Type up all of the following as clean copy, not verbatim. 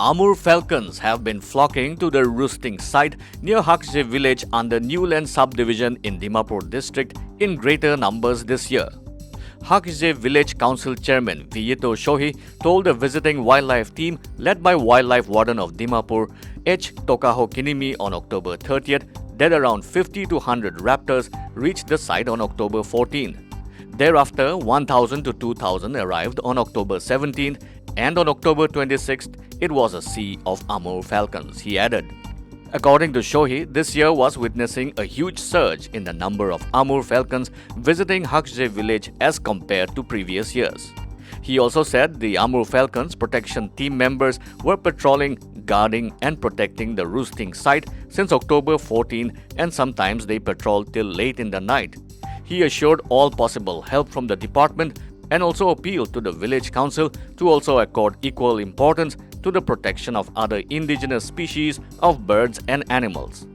AMUR falcons have been flocking to the roosting site near HAKHIZHE village under Newland subdivision in Dimapur district in greater numbers this year. HAKHIZHE Village Council Chairman Viyito Shohi told a visiting wildlife team led by Wildlife Warden of Dimapur, H. Tokaho Kinimi on October 30th that around 50 to 100 raptors reached the site on October 14th. Thereafter, 1,000 to 2,000 arrived on October 17th, and on October 26th, it was a sea of AMUR falcons, he added. According to Shohi, this year was witnessing a huge surge in the number of AMUR falcons visiting HAKHIZHE village as compared to previous years. He also said the AMUR falcons protection team members were patrolling, guarding and protecting the roosting site since October 14 and sometimes they patrolled till late in the night. He assured all possible help from the department and also appealed to the village council to also accord equal importance to the protection of other indigenous species of birds and animals.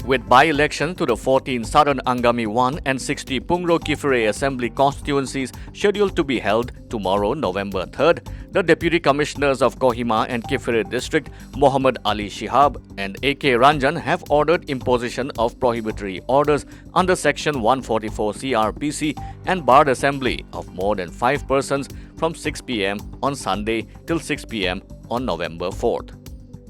With by-election to the 14 Southern Angami 1 and 60 Pungro KIPHIRE Assembly constituencies scheduled to be held tomorrow, November 3rd, the Deputy Commissioners of Kohima and KIPHIRE District, Mohammad Ali Shihab and A.K. Ranjan have ordered imposition of prohibitory orders under Section 144 CrPC and barred assembly of more than 5 persons from 6 p.m. on Sunday till 6 p.m. on November 4th.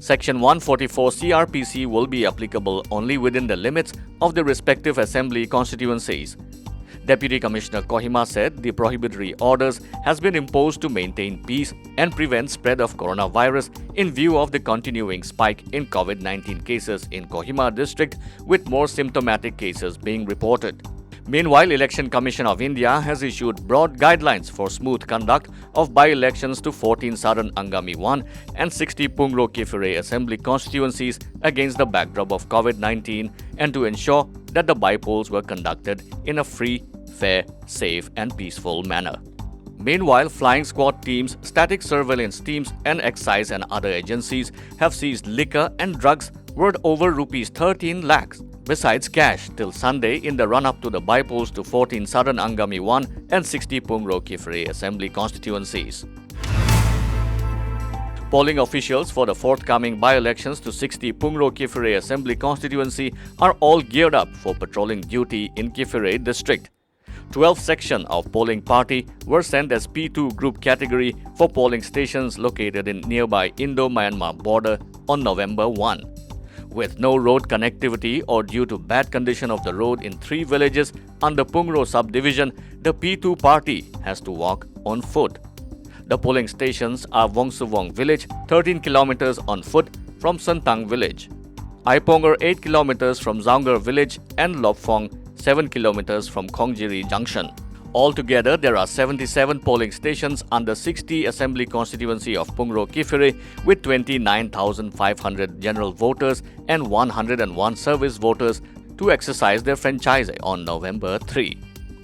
Section 144 CrPC will be applicable only within the limits of the respective assembly constituencies. Deputy Commissioner Kohima said the prohibitory orders has been imposed to maintain peace and prevent spread of coronavirus in view of the continuing spike in COVID-19 cases in Kohima district with more symptomatic cases being reported. Meanwhile, Election Commission of India has issued broad guidelines for smooth conduct of by-elections to 14 Southern Angami 1 and 60 Pungro KIPHIRE Assembly constituencies against the backdrop of COVID-19 and to ensure that the by-polls were conducted in a free, fair, safe and peaceful manner. Meanwhile, flying squad teams, static surveillance teams and excise and other agencies have seized liquor and drugs worth over Rs 13 lakhs. Besides cash till Sunday in the run-up to the by-polls to 14 Southern Angami 1 and 60 Pungro KIPHIRE Assembly constituencies. Polling officials for the forthcoming by-elections to 60 Pungro KIPHIRE Assembly constituency are all geared up for patrolling duty in KIPHIRE district. 12 sections of polling party were sent as P2 group category for polling stations located in nearby Indo-Myanmar border on November 1. With no road connectivity or due to bad condition of the road in 3 villages under Pungro subdivision, the P2 party has to walk on foot. The polling stations are Wongsuvong village, 13 kilometers on foot from Santang village, Aiponger 8 kilometers from Zaungar village and Lopfong 7 kilometers from Khongjiri junction. Altogether, there are 77 polling stations under 60 Assembly constituency of Pungro KIPHIRE with 29,500 general voters and 101 service voters to exercise their franchise on November 3.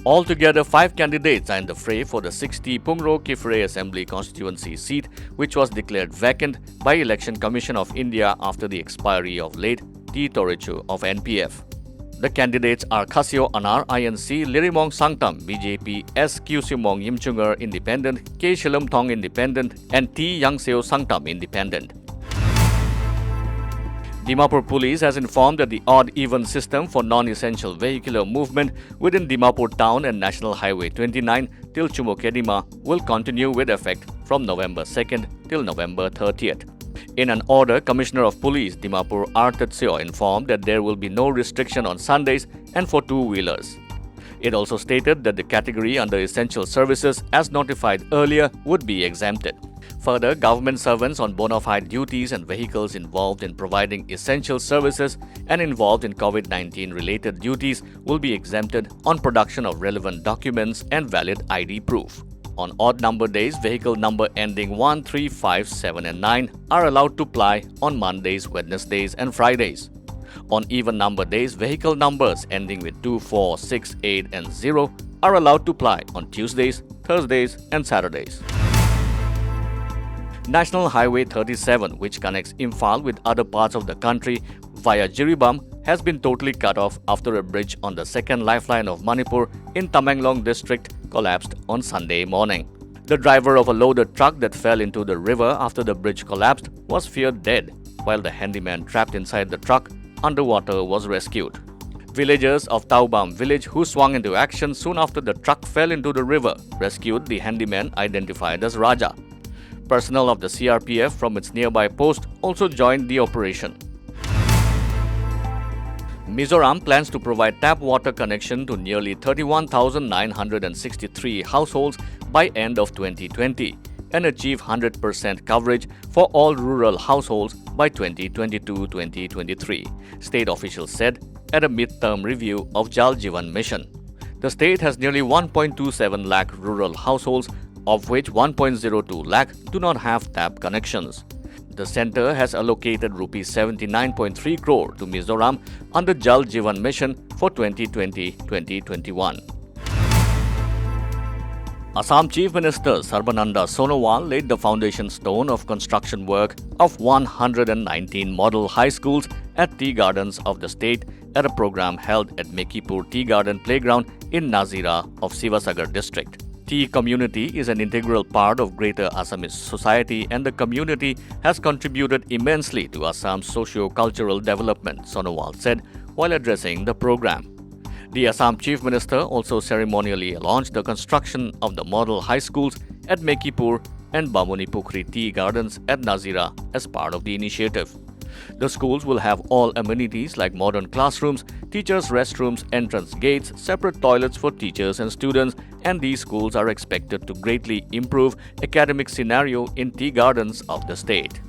Altogether, 5 candidates are in the fray for the 60 Pungro KIPHIRE Assembly constituency seat, which was declared vacant by Election Commission of India after the expiry of late T. Torichu of NPF. The candidates are Khasio Anar INC, Lirimong Sangtam BJP, S. Kyusimong Yimchungar Independent, K. Shilumthong Independent and T. Yangseo Sangtam Independent. Dimapur Police has informed that the odd-even system for non-essential vehicular movement within Dimapur town and National Highway 29 till Chumokedima will continue with effect from November 2nd till November 30th. In an order, Commissioner of Police Dimapur R. Tatseo informed that there will be no restriction on Sundays and for two-wheelers. It also stated that the category under essential services as notified earlier would be exempted. Further, government servants on bona fide duties and vehicles involved in providing essential services and involved in COVID-19 related duties will be exempted on production of relevant documents and valid ID proof. On odd number days, vehicle number ending 1, 3, 5, 7 and 9 are allowed to ply on Mondays, Wednesdays and Fridays. On even number days, vehicle numbers ending with 2, 4, 6, 8 and 0 are allowed to ply on Tuesdays, Thursdays and Saturdays. National Highway 37, which connects Imphal with other parts of the country via Jiribam, has been totally cut off after a bridge on the second lifeline of Manipur in Tamenglong district collapsed on Sunday morning. The driver of a loaded truck that fell into the river after the bridge collapsed was feared dead, while the handyman trapped inside the truck underwater was rescued. Villagers of Taubam village who swung into action soon after the truck fell into the river rescued the handyman identified as Raja. Personnel of the CRPF from its nearby post also joined the operation. Mizoram plans to provide tap water connection to nearly 31,963 households by end of 2020 and achieve 100% coverage for all rural households by 2022-2023, state officials said at a mid-term review of Jal Jeevan Mission. The state has nearly 1.27 lakh rural households, of which 1.02 lakh do not have tap connections. The centre has allocated Rs 79.3 crore to Mizoram under Jal Jeevan Mission for 2020-2021. Assam Chief Minister Sarbananda Sonowal laid the foundation stone of construction work of 119 model high schools at tea gardens of the state at a program held at Mekipur Tea Garden Playground in Nazira of Sivasagar district. Tea community is an integral part of greater Assamese society and the community has contributed immensely to Assam's socio-cultural development, Sonowal said while addressing the program. The Assam Chief Minister also ceremonially launched the construction of the model high schools at Mekipur and Bamunipukri Tea Gardens at Nazira as part of the initiative. The schools will have all amenities like modern classrooms, teachers' restrooms, entrance gates, separate toilets for teachers and students, and these schools are expected to greatly improve academic scenario in tea gardens of the state.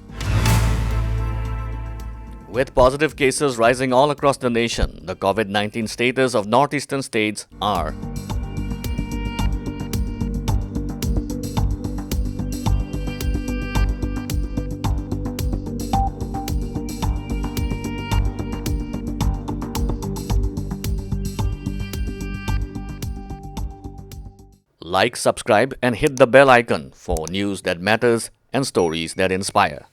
With positive cases rising all across the nation, the COVID-19 status of northeastern states are: like, subscribe and hit the bell icon for news that matters and stories that inspire.